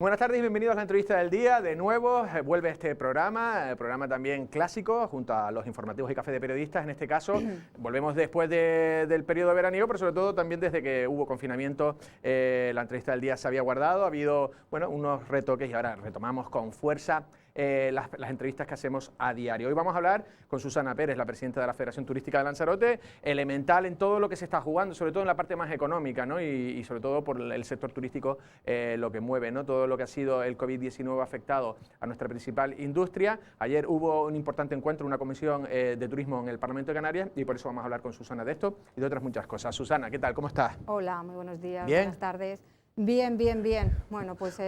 Buenas tardes y bienvenidos a la entrevista del día. De nuevo vuelve este programa también clásico, junto a los informativos y café de periodistas. En este caso, volvemos después del periodo veraniego, pero sobre todo también desde que hubo confinamiento, la entrevista del día se había guardado. Ha habido unos retoques y ahora retomamos con fuerza las entrevistas que hacemos a diario. Hoy vamos a hablar con Susana Pérez, la presidenta de la Federación Turística de Lanzarote, elemental en todo lo que se está jugando, sobre todo en la parte más económica, ¿no? y sobre todo por el sector turístico, lo que mueve, ¿no? Todo lo que ha sido el COVID-19 afectado a nuestra principal industria. Ayer hubo un importante encuentro, una comisión de turismo en el Parlamento de Canarias, y por eso vamos a hablar con Susana de esto y de otras muchas cosas. Susana, ¿qué tal? ¿Cómo estás? Hola, muy buenos días, ¿Bien? buenas tardes. Bien, bien, bien. Bueno, pues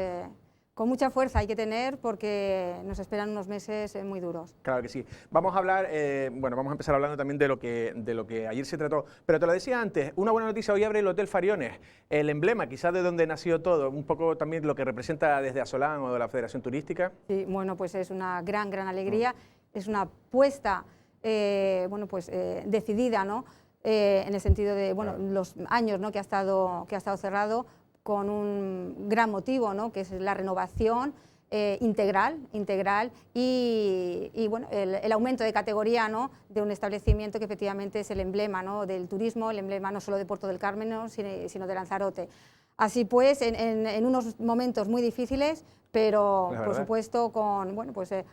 con mucha fuerza hay que tener porque nos esperan unos meses muy duros. Claro que sí. Vamos a hablar, vamos a empezar hablando también de lo que ayer se trató. Pero te lo decía antes, una buena noticia, hoy abre el Hotel Fariones, el emblema quizás de donde nació todo, un poco también lo que representa desde Asolán o de la Federación Turística. Sí, bueno, pues es una gran alegría, es una apuesta, decidida, ¿no? En el sentido de, los años, ¿no? que ha estado cerrado, con un gran motivo, ¿no? Que es la renovación integral y el aumento de categoría, ¿no? De un establecimiento que efectivamente es el emblema, ¿no? Del turismo, el emblema no solo de Puerto del Carmen, ¿no? sino de Lanzarote. Así pues, en unos momentos muy difíciles, pero por supuesto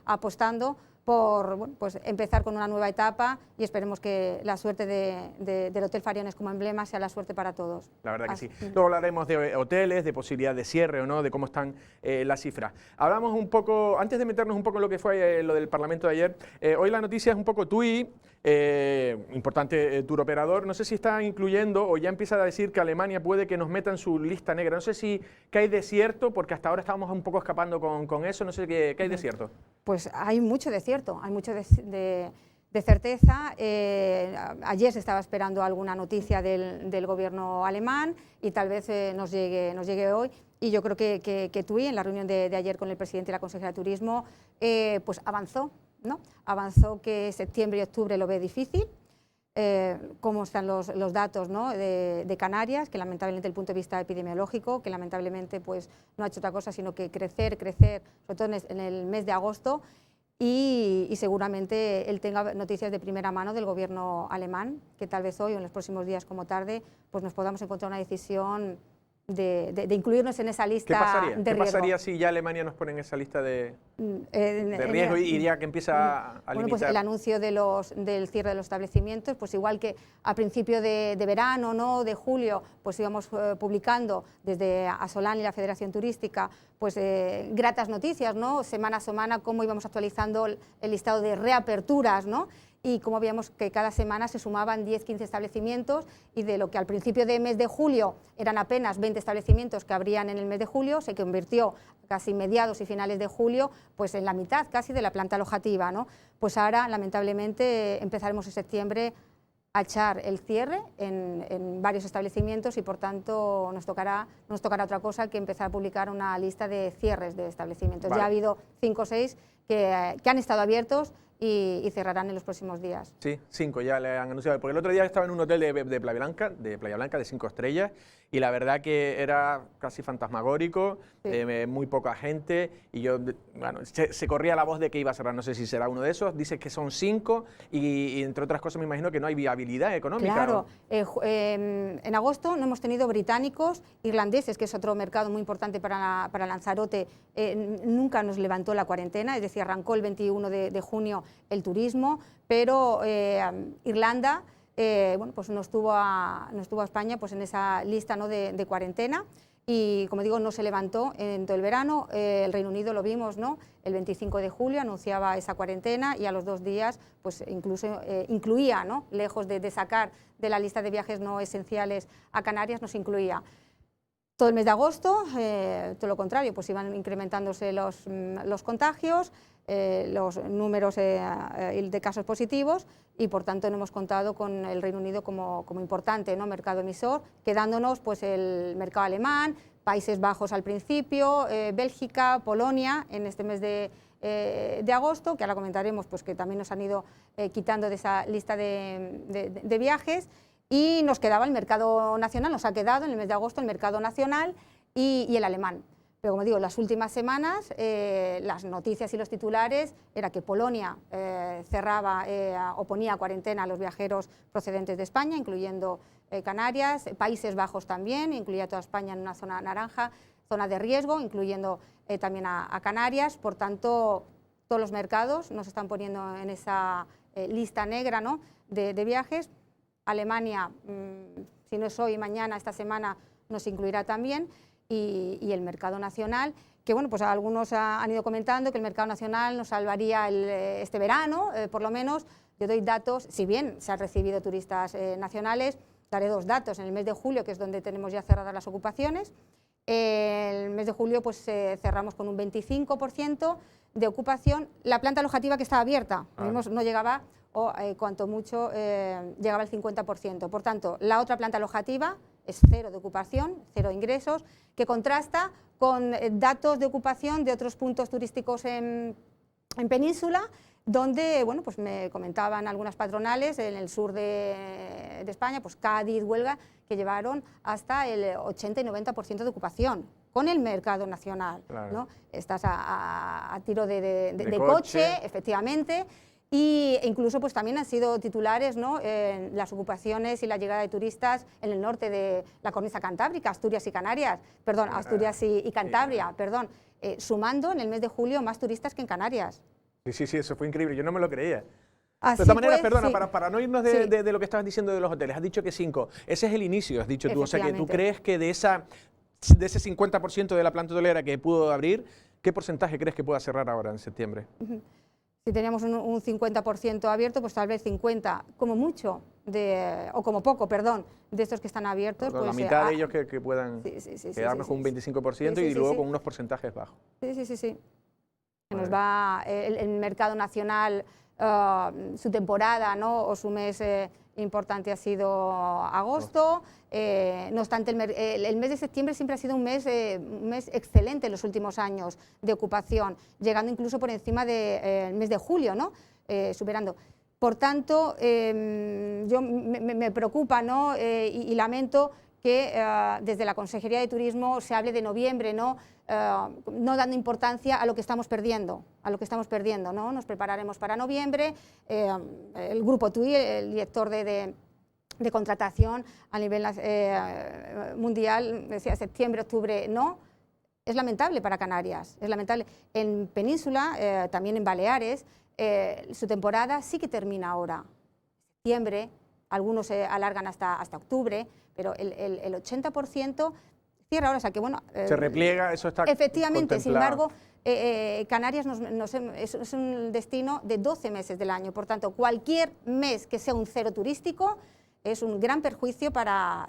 apostando por empezar con una nueva etapa, y esperemos que la suerte del Hotel Fariones como emblema sea la suerte para todos. La verdad que sí. Luego hablaremos de hoteles, de posibilidad de cierre o no, de cómo están las cifras. Hablamos un poco, antes de meternos un poco en lo que fue lo del Parlamento de ayer, hoy la noticia es un poco TUI, importante turoperador. No sé si está incluyendo o ya empieza a decir que Alemania puede que nos meta en su lista negra. No sé si que hay desierto, porque hasta ahora estábamos un poco escapando con eso. No sé qué hay desierto. Pues hay mucho desierto, hay mucho de certeza. Ayer se estaba esperando alguna noticia del gobierno alemán y tal vez nos llegue hoy. Y yo creo que TUI, en la reunión de ayer con el presidente y la consejera de Turismo, pues avanzó, ¿no? Avanzó que septiembre y octubre lo ve difícil. Cómo están los datos, ¿no? de Canarias, que lamentablemente desde el punto de vista epidemiológico, que lamentablemente pues, no ha hecho otra cosa sino que crecer, sobre todo en el mes de agosto, y seguramente él tenga noticias de primera mano del gobierno alemán, que tal vez hoy o en los próximos días como tarde pues nos podamos encontrar una decisión de incluirnos en esa lista de riesgo. ¿Qué pasaría si ya Alemania nos pone en esa lista de riesgo y ya que empieza a limitar? Pues el anuncio del cierre de los establecimientos, pues igual que a principio de verano, ¿no? de julio, pues íbamos publicando desde Asolán y la Federación Turística pues gratas noticias, ¿no? Semana a semana, cómo íbamos actualizando el listado de reaperturas, ¿no? Y como veíamos que cada semana se sumaban 10-15 establecimientos, y de lo que al principio de mes de julio eran apenas 20 establecimientos que abrían en el mes de julio, se convirtió casi mediados y finales de julio pues en la mitad casi de la planta alojativa, ¿no? Pues ahora lamentablemente empezaremos en septiembre a echar el cierre en varios establecimientos, y por tanto nos tocará otra cosa que empezar a publicar una lista de cierres de establecimientos. Vale. Ya ha habido 5 o 6 que han estado abiertos y cerrarán en los próximos días. Sí, 5 ya le han anunciado, porque el otro día estaba en un hotel de Playa Blanca de 5 estrellas, y la verdad que era casi fantasmagórico, sí. Muy poca gente, y yo, se corría la voz de que iba a cerrar. No sé si será uno de esos. Dice que son 5 y entre otras cosas me imagino que no hay viabilidad económica. Claro, en agosto no hemos tenido británicos, irlandeses, que es otro mercado muy importante para Lanzarote, nunca nos levantó la cuarentena, es decir, arrancó el 21 de junio el turismo, pero Irlanda pues no estuvo a España pues en esa lista, ¿no? de cuarentena, y como digo, no se levantó en todo el verano. El Reino Unido lo vimos, ¿no? El 25 de julio anunciaba esa cuarentena, y a los 2 días pues incluso incluía, ¿no? Lejos de sacar de la lista de viajes no esenciales a Canarias, nos incluía. Todo el mes de agosto, todo lo contrario, pues iban incrementándose los contagios, los números de casos positivos, y por tanto no hemos contado con el Reino Unido como importante, ¿no? mercado emisor, quedándonos pues el mercado alemán, Países Bajos al principio, Bélgica, Polonia en este mes de agosto, que ahora comentaremos, pues que también nos han ido quitando de esa lista de viajes, y nos quedaba el mercado nacional, nos ha quedado en el mes de agosto el mercado nacional y el alemán. Pero como digo, las últimas semanas las noticias y los titulares era que Polonia cerraba o ponía cuarentena a los viajeros procedentes de España, incluyendo Canarias, Países Bajos también, incluía toda España en una zona naranja, zona de riesgo, incluyendo también a Canarias. Por tanto, todos los mercados nos están poniendo en esa lista negra, ¿no?, de viajes. Alemania, si no es hoy, mañana, esta semana, nos incluirá también. Y el mercado nacional, que bueno, pues algunos han ido comentando que el mercado nacional nos salvaría este verano, por lo menos. Yo doy datos, si bien se han recibido turistas nacionales, daré dos datos. En el mes de julio, que es donde tenemos ya cerradas las ocupaciones, el mes de julio pues cerramos con un 25% de ocupación. La planta alojativa que estaba abierta, vimos, no llegaba, o cuanto mucho llegaba al 50%. Por tanto, la otra planta alojativa es cero de ocupación, cero ingresos, que contrasta con datos de ocupación de otros puntos turísticos en península, donde, bueno, pues me comentaban algunas patronales en el sur de España, pues Cádiz, Huelva, que llevaron hasta el 80 y 90% de ocupación con el mercado nacional, claro, ¿no? Estás a tiro de coche, efectivamente. E incluso pues también han sido titulares, ¿no?, las ocupaciones y la llegada de turistas en el norte de la cornisa cantábrica, Asturias y Canarias, perdón, Asturias y Cantabria, perdón, sumando en el mes de julio más turistas que en Canarias. Sí, eso fue increíble, yo no me lo creía. Así de todas maneras, pues, perdona, sí. para no irnos de lo que estabas diciendo de los hoteles, has dicho que 5, ese es el inicio, has dicho tú, o sea que tú crees que de ese 50% de la planta hotelera que pudo abrir, ¿qué porcentaje crees que pueda cerrar ahora en septiembre? Si teníamos un 50% abierto, pues tal vez 50, como mucho, o como poco, perdón, de estos que están abiertos. Pues, la mitad de ellos que puedan quedarnos con un 25% y luego con unos porcentajes bajos. Sí. Nos va el mercado nacional, su temporada, ¿no?, o su mes importante ha sido agosto. No obstante, el mes de septiembre siempre ha sido un mes excelente en los últimos años de ocupación, llegando incluso por encima del mes de julio, ¿no?, superando. Por tanto, yo me preocupa, ¿no?, y lamento que desde la Consejería de Turismo se hable de noviembre, ¿no?, no dando importancia a lo que estamos perdiendo, ¿no? Nos prepararemos para noviembre. El grupo TUI, el director de contratación a nivel mundial, decía septiembre, octubre, no. Es lamentable para Canarias, es lamentable. En Península, también en Baleares, su temporada sí que termina ahora. Septiembre, algunos se alargan hasta octubre, pero el 80% cierra ahora, o sea que bueno... se repliega, eso está efectivamente, contemplado. sin embargo, Canarias es un destino de 12 meses del año, por tanto, cualquier mes que sea un cero turístico es un gran perjuicio para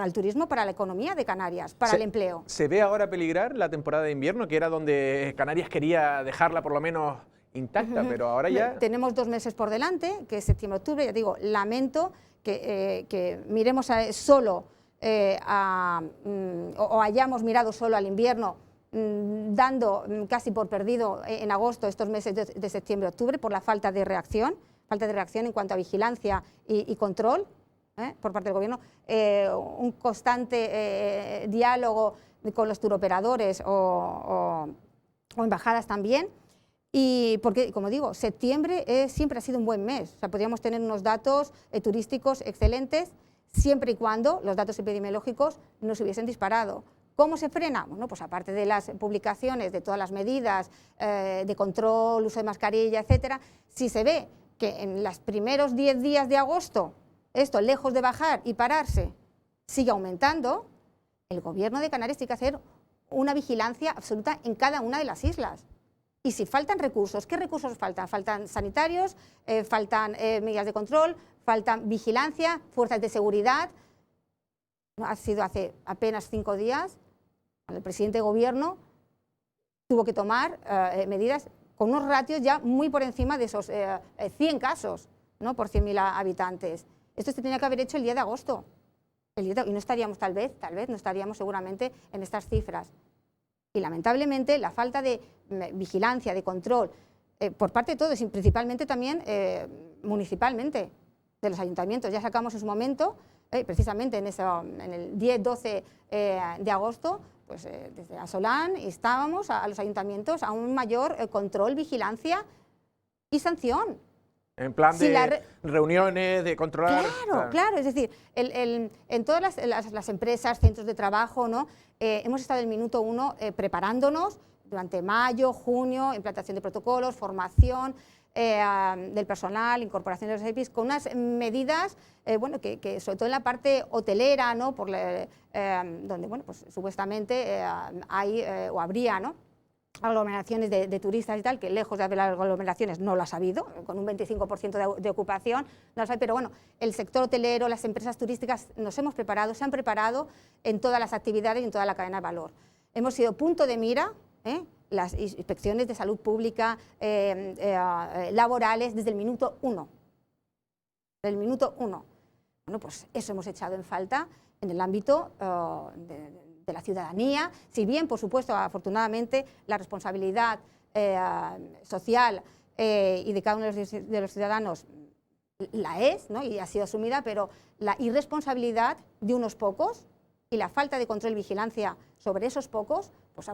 el turismo, para la economía de Canarias, para el empleo. ¿Se ve ahora peligrar la temporada de invierno, que era donde Canarias quería dejarla por lo menos intacta, pero ahora ya... Tenemos 2 meses por delante, que es septiembre-octubre, ya digo, lamento que miremos solo o hayamos mirado solo al invierno, dando casi por perdido en agosto estos meses de septiembre-octubre por la falta de reacción en cuanto a vigilancia y control por parte del Gobierno, un constante diálogo con los turoperadores o embajadas también. Y porque, como digo, septiembre siempre ha sido un buen mes. O sea, podríamos tener unos datos turísticos excelentes siempre y cuando los datos epidemiológicos no se hubiesen disparado. ¿Cómo se frena? Bueno, pues aparte de las publicaciones, de todas las medidas de control, uso de mascarilla, etcétera, si se ve que en los primeros 10 días de agosto esto, lejos de bajar y pararse, sigue aumentando, el Gobierno de Canarias tiene que hacer una vigilancia absoluta en cada una de las islas. Y si faltan recursos, ¿qué recursos faltan? Faltan sanitarios, faltan medidas de control, faltan vigilancia, fuerzas de seguridad. Ha sido hace apenas 5 días, el presidente de Gobierno tuvo que tomar medidas con unos ratios ya muy por encima de esos 100 casos, ¿no?, por 100.000 habitantes. Esto se tenía que haber hecho el día de agosto. Y no estaríamos, tal vez no estaríamos seguramente en estas cifras. Y lamentablemente la falta de vigilancia, de control, por parte de todos y principalmente también municipalmente, de los ayuntamientos. Ya sacamos en su momento, precisamente en el 10-12 de agosto, pues desde Asolán instábamos a los ayuntamientos a un mayor control, vigilancia y sanción. En plan de reuniones, de controlar... Claro, es decir, en todas las empresas, centros de trabajo, ¿no? Hemos estado el minuto 1 preparándonos durante mayo, junio, implantación de protocolos, formación del personal, incorporación de los EPIs, con unas medidas, bueno, que sobre todo en la parte hotelera, ¿no? Donde, bueno, pues supuestamente hay o habría, ¿no?, aglomeraciones de turistas y tal, que lejos de haber aglomeraciones no las ha habido, con un 25% de ocupación, no las hay, pero bueno, el sector hotelero, las empresas turísticas nos hemos preparado, se han preparado en todas las actividades y en toda la cadena de valor. Hemos sido punto de mira, las inspecciones de salud pública, laborales, desde el minuto 1. Del minuto 1. Bueno, pues eso hemos echado en falta en el ámbito de la ciudadanía, si bien, por supuesto, afortunadamente, la responsabilidad social y de cada uno de los ciudadanos la es, ¿no?, y ha sido asumida, pero la irresponsabilidad de unos pocos y la falta de control y vigilancia sobre esos pocos, pues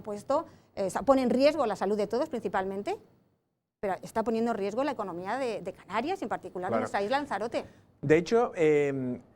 pone en riesgo la salud de todos principalmente, pero está poniendo en riesgo la economía de Canarias, en particular de nuestra isla Lanzarote. De hecho,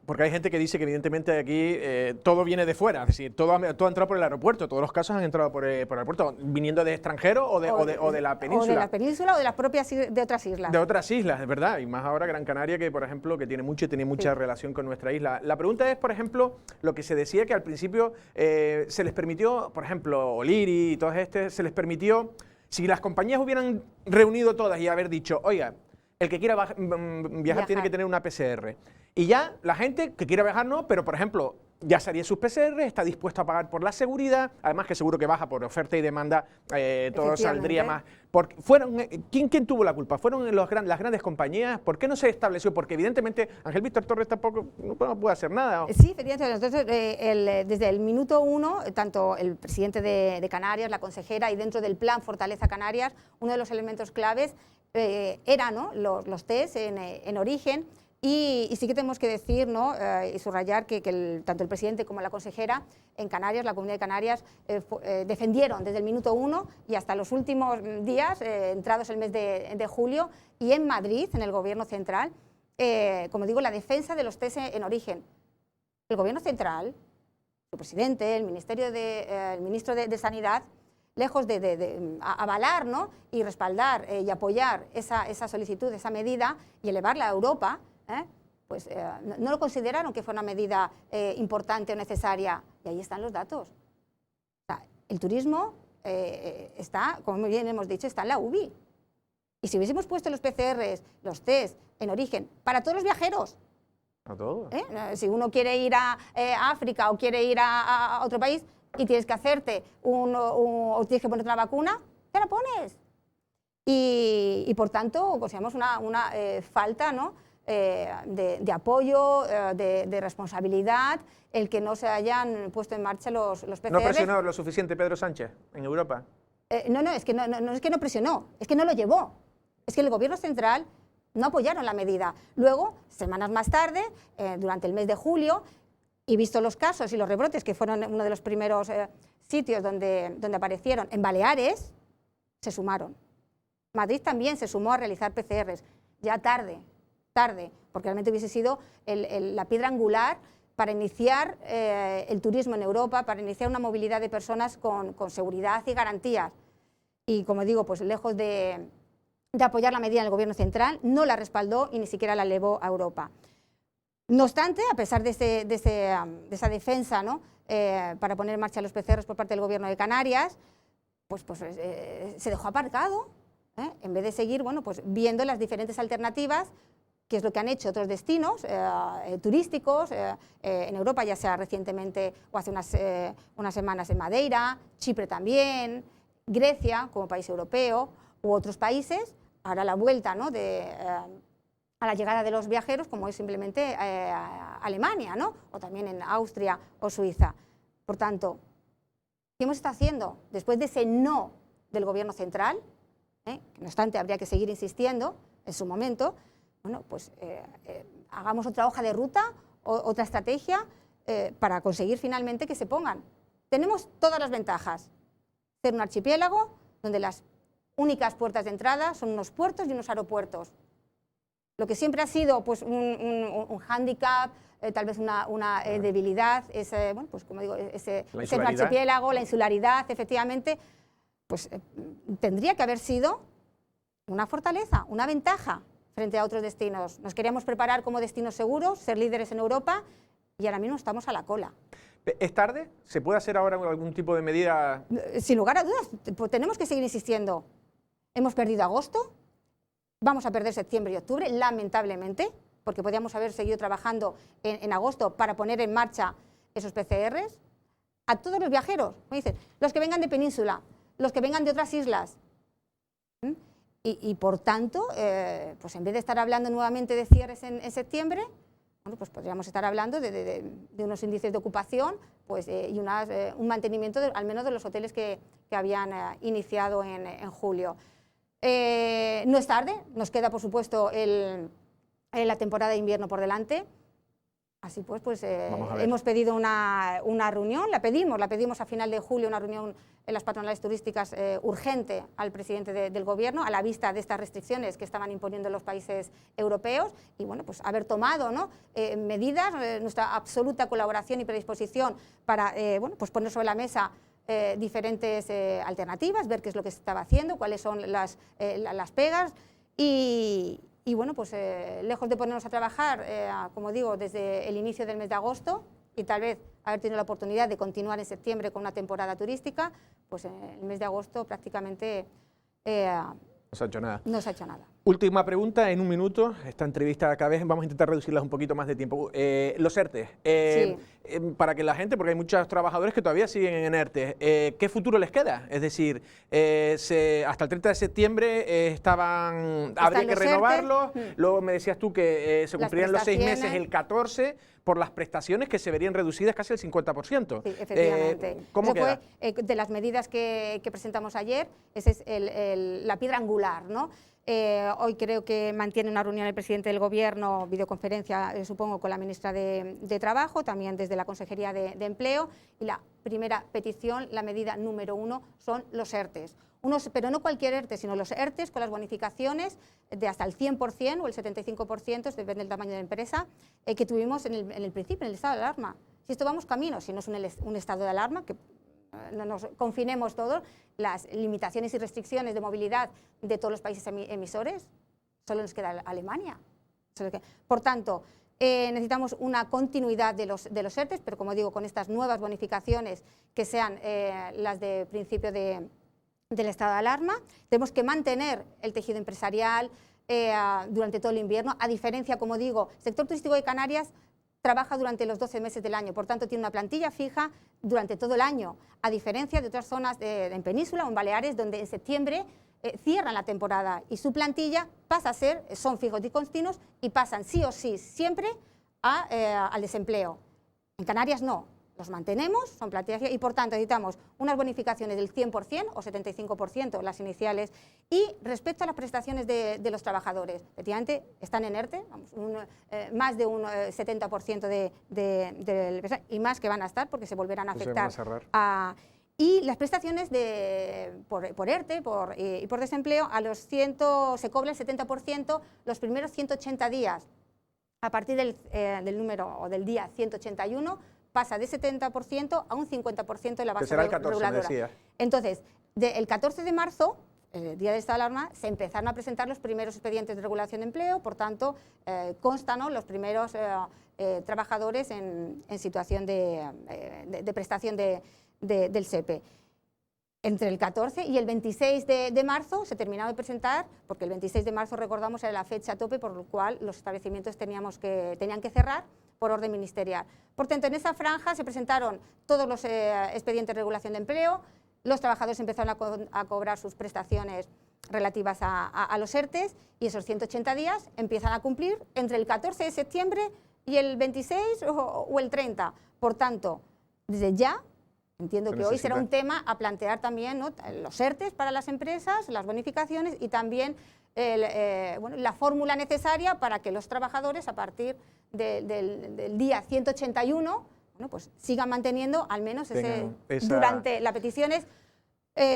porque hay gente que dice que evidentemente aquí todo viene de fuera, es decir, todo ha entrado por el aeropuerto, todos los casos han entrado por el aeropuerto, viniendo de extranjero o de la península. O de la península o de las propias de otras islas. De otras islas, es verdad, y más ahora Gran Canaria, que por ejemplo, que tiene mucha relación con nuestra isla. La pregunta es, por ejemplo, lo que se decía que al principio se les permitió, por ejemplo, O'Leary y todos se les permitió, si las compañías hubieran reunido todas y haber dicho, oiga, el que quiera viajar tiene que tener una PCR. Y ya la gente que quiera viajar no, pero por ejemplo, ya se harían sus PCR, está dispuesto a pagar por la seguridad, además que seguro que baja por oferta y demanda, todo saldría más. ¿Quién tuvo la culpa? ¿Fueron las grandes compañías? ¿Por qué no se estableció? Porque evidentemente Ángel Víctor Torres tampoco no puede hacer nada. Sí, efectivamente. Entonces, desde el minuto 1, tanto el presidente de Canarias, la consejera, y dentro del plan Fortaleza Canarias, uno de los elementos claves era, ¿no?, los test en origen. Y sí que tenemos que decir, ¿no?, y subrayar que tanto el presidente como la consejera en Canarias, la Comunidad de Canarias, defendieron desde el minuto 1 y hasta los últimos días, entrados el mes de julio, y en Madrid, en el Gobierno central, como digo, la defensa de los test en origen. El Gobierno central, su presidente, el ministro de Sanidad, lejos de avalar, ¿no?, y respaldar y apoyar esa solicitud, esa medida, y elevarla a Europa, pues no lo consideraron que fue una medida importante o necesaria, y ahí están los datos. O sea, el turismo está, como muy bien hemos dicho, está en la UBI. Y si hubiésemos puesto los PCRs, los test en origen, para todos los viajeros, a todos. Si uno quiere ir a África o quiere ir a otro país y tienes que hacerte o tienes que ponerte una vacuna, te la pones. Y por tanto, consideramos una falta, ¿no?, de apoyo, de responsabilidad, el que no se hayan puesto en marcha los PCRs. ¿No presionó lo suficiente Pedro Sánchez en Europa? No, es que no presionó, es que no lo llevó. Es que el Gobierno central no apoyaron la medida. Luego, semanas más tarde, durante el mes de julio, y visto los casos y los rebrotes, que fueron uno de los primeros sitios donde aparecieron, en Baleares, se sumaron. Madrid también se sumó a realizar PCRs, ya tarde, porque realmente hubiese sido la piedra angular para iniciar el turismo en Europa, para iniciar una movilidad de personas con seguridad y garantías. Y como digo, pues lejos de apoyar la medida del Gobierno central, no la respaldó y ni siquiera la elevó a Europa. No obstante, a pesar de esa defensa, ¿no?, para poner en marcha los PCRs por parte del Gobierno de Canarias, pues se dejó aparcado, en vez de seguir, bueno, pues viendo las diferentes alternativas, que es lo que han hecho otros destinos turísticos en Europa, ya sea recientemente o hace unas semanas en Madeira, Chipre también, Grecia como país europeo u otros países. Ahora la vuelta, ¿no?, a la llegada de los viajeros, como es simplemente Alemania, ¿no?, o también en Austria o Suiza. Por tanto, ¿qué hemos estado haciendo después de ese no del Gobierno central? No obstante, habría que seguir insistiendo en su momento. Bueno, pues hagamos otra hoja de ruta, otra estrategia para conseguir finalmente que se pongan tenemos todas las ventajas. Ser un archipiélago donde las únicas puertas de entrada son unos puertos y unos aeropuertos. Lo que siempre ha sido pues, un hándicap, tal vez una debilidad, es, bueno, pues, como digo, ser un archipiélago, la insularidad, efectivamente, pues tendría que haber sido una fortaleza, una ventaja frente a otros destinos. Nos queríamos preparar como destinos seguros, ser líderes en Europa, y ahora mismo estamos a la cola. ¿Es tarde? ¿Se puede hacer ahora algún tipo de medida? Sin lugar a dudas, pues tenemos que seguir insistiendo. Hemos perdido agosto, vamos a perder septiembre y octubre, lamentablemente, porque podríamos haber seguido trabajando en agosto para poner en marcha esos PCRs. A todos los viajeros, me dicen, los que vengan de península, los que vengan de otras islas. Y por tanto, pues en vez de estar hablando nuevamente de cierres en septiembre, bueno, pues podríamos estar hablando de unos índices de ocupación pues, y un mantenimiento al menos de los hoteles que habían iniciado en julio. No es tarde, nos queda por supuesto la temporada de invierno por delante. Así pues hemos pedido una reunión, la pedimos a final de julio, una reunión en las patronales turísticas urgente al presidente del gobierno, a la vista de estas restricciones que estaban imponiendo los países europeos, y bueno, pues haber tomado, ¿no? Medidas, nuestra absoluta colaboración y predisposición para bueno, pues poner sobre la mesa diferentes alternativas, ver qué es lo que se estaba haciendo, cuáles son las pegas, y bueno, pues lejos de ponernos a trabajar, como digo, desde el inicio del mes de agosto, y tal vez haber tenido la oportunidad de continuar en septiembre con una temporada turística, pues en el mes de agosto prácticamente no se ha hecho nada. No se ha hecho nada. Última pregunta, en un minuto. Esta entrevista cada vez vamos a intentar reducirlas un poquito más de tiempo. Los ERTE, Sí. Para que la gente, porque hay muchos trabajadores que todavía siguen en ERTE, ¿qué futuro les queda? Es decir, hasta el 30 de septiembre habría que renovarlos, luego me decías tú que se cumplirían los 6 meses el 14 por las prestaciones que se verían reducidas casi el 50%. Sí, efectivamente. ¿Cómo queda? Fue de las medidas que presentamos ayer, esa es la piedra angular, ¿no? Hoy creo que mantiene una reunión el presidente del Gobierno, videoconferencia, supongo, con la ministra de Trabajo, también desde la Consejería de Empleo, y la primera petición, la medida número 1, son los ERTES. Pero no cualquier ERTE, sino los ERTES con las bonificaciones de hasta el 100% o el 75%, depende del tamaño de la empresa, que tuvimos en el principio, en el estado de alarma. Si esto vamos camino, si no es un estado de alarma, que no nos confinemos todos, las limitaciones y restricciones de movilidad de todos los países emisores, solo nos queda Alemania. Por tanto, necesitamos una continuidad de los ERTES, pero como digo, con estas nuevas bonificaciones que sean las de principio del estado de alarma. Tenemos que mantener el tejido empresarial durante todo el invierno, a diferencia, como digo, el sector turístico de Canarias trabaja durante los 12 meses del año, por tanto tiene una plantilla fija durante todo el año, a diferencia de otras zonas en Península o en Baleares, donde en septiembre cierran la temporada y su plantilla pasa a ser, son fijos y continuos y pasan sí o sí siempre al desempleo. En Canarias no, los mantenemos, son plantillas y por tanto necesitamos unas bonificaciones del 100% o 75%, las iniciales, y respecto a las prestaciones de los trabajadores, efectivamente están en ERTE, vamos, más de un 70% y más que van a estar porque se volverán a afectar. Y las prestaciones por ERTE y por desempleo, se cobra el 70% los primeros 180 días. A partir del número o del día 181, pasa de 70% a un 50% de la base reguladora. Entonces, el 14 de marzo, el día de esta alarma, se empezaron a presentar los primeros expedientes de regulación de empleo, por tanto, constan, ¿no?, los primeros trabajadores en situación de prestación del SEPE. Entre el 14 y el 26 de marzo se terminaron de presentar, porque el 26 de marzo, recordamos, era la fecha tope por lo cual los establecimientos tenían que cerrar por orden ministerial. Por tanto, en esa franja se presentaron todos los expedientes de regulación de empleo, los trabajadores empezaron a cobrar sus prestaciones relativas a los ERTES y esos 180 días empiezan a cumplir entre el 14 de septiembre y el 26 o el 30. Por tanto, desde ya, entiendo que hoy será un tema a plantear también, ¿no?, los ERTES para las empresas, las bonificaciones y también la fórmula necesaria para que los trabajadores a partir del día 181 bueno, pues sigan manteniendo al menos esa... durante las peticiones.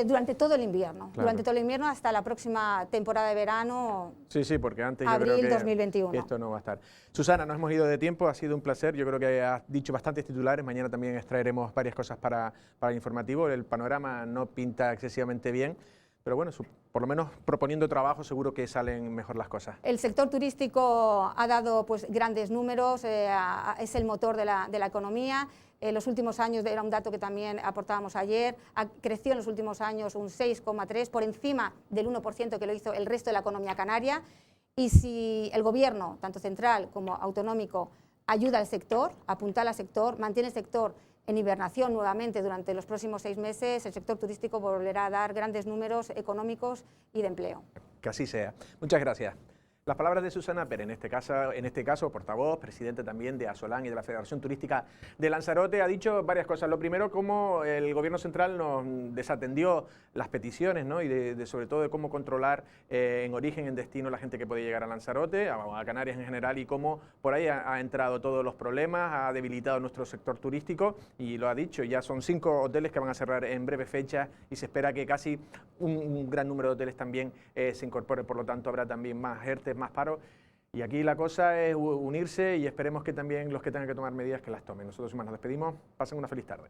Durante todo el invierno, claro. durante todo el invierno hasta la próxima temporada de verano. Sí, sí, porque antes abril yo creo que 2021. Esto no va a estar. Susana, nos hemos ido de tiempo, ha sido un placer. Yo creo que has dicho bastantes titulares. Mañana también extraeremos varias cosas para el informativo. El panorama no pinta excesivamente bien, pero bueno, por lo menos proponiendo trabajo seguro que salen mejor las cosas. El sector turístico ha dado pues grandes números, es el motor de la economía. En los últimos años, era un dato que también aportábamos ayer, creció en los últimos años un 6,3%, por encima del 1% que lo hizo el resto de la economía canaria. Y si el gobierno, tanto central como autonómico, ayuda al sector, apuntala al sector, mantiene el sector en hibernación nuevamente durante los próximos 6 meses, el sector turístico volverá a dar grandes números económicos y de empleo. Que así sea. Muchas gracias. Las palabras de Susana Pérez, en este caso portavoz, presidente también de Asolán y de la Federación Turística de Lanzarote, ha dicho varias cosas. Lo primero, cómo el Gobierno central nos desatendió las peticiones, ¿no? Y sobre todo de cómo controlar en origen, en destino, la gente que puede llegar a Lanzarote, a Canarias en general, y cómo por ahí ha entrado todos los problemas, ha debilitado nuestro sector turístico, y lo ha dicho, ya son 5 hoteles que van a cerrar en breve fecha y se espera que casi un gran número de hoteles también se incorpore, por lo tanto habrá también más ERTE, más paro, y aquí la cosa es unirse y esperemos que también los que tengan que tomar medidas que las tomen. Nosotros nos despedimos, pasen una feliz tarde.